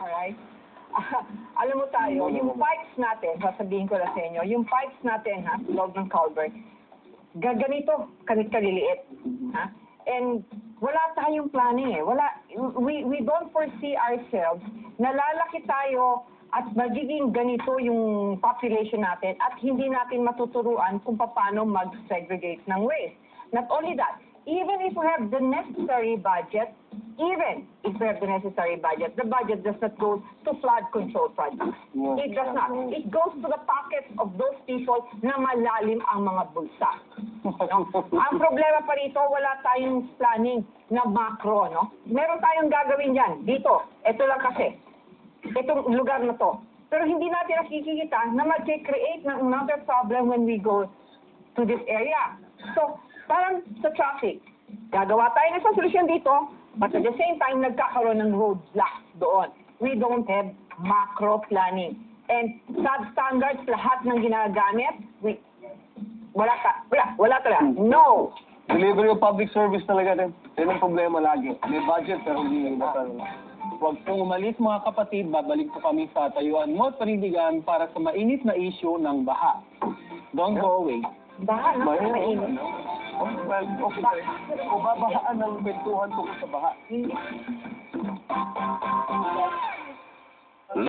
Alright? Alam mo tayo, yung pipes natin, sasabihin ko lang sa inyo, yung pipes natin, ha, loob ng culvert, gaganito, kaliliit, ha? And wala tayong planning eh. We don't foresee ourselves na lalaki tayo at magiging ganito yung population natin at hindi natin matuturuan kung paano mag-segregate ng waste. Not only that, even if we have the necessary budget, the budget does not go to flood control projects. It does not. It goes to the pockets of those people na malalim ang mga bulsa. No? Ang problema pa rito, wala tayong planning na macro, no? Meron tayong gagawin yan. Dito, ito lang kasi. Itong lugar na to. Pero hindi natin nakikita na mag-create ng another problem when we go to this area. So, parang sa traffic, gagawa tayo ng isang solusyon dito, but at the same time, nagkakaroon ng roadblocks doon. We don't have macro planning. And substandards, lahat ng ginagamit, wala talaga. No! Delivery of public service talaga din. Yan ang problema lagi. May budget pero hindi natin. Huwag pong umalis mga kapatid, babalik po kami sa Tayuan mo at Panindigan para sa mainit na issue ng baha. Don't go away. Baha, no? Mainit. O babahaan ng kwentuhan tungkol sa baha.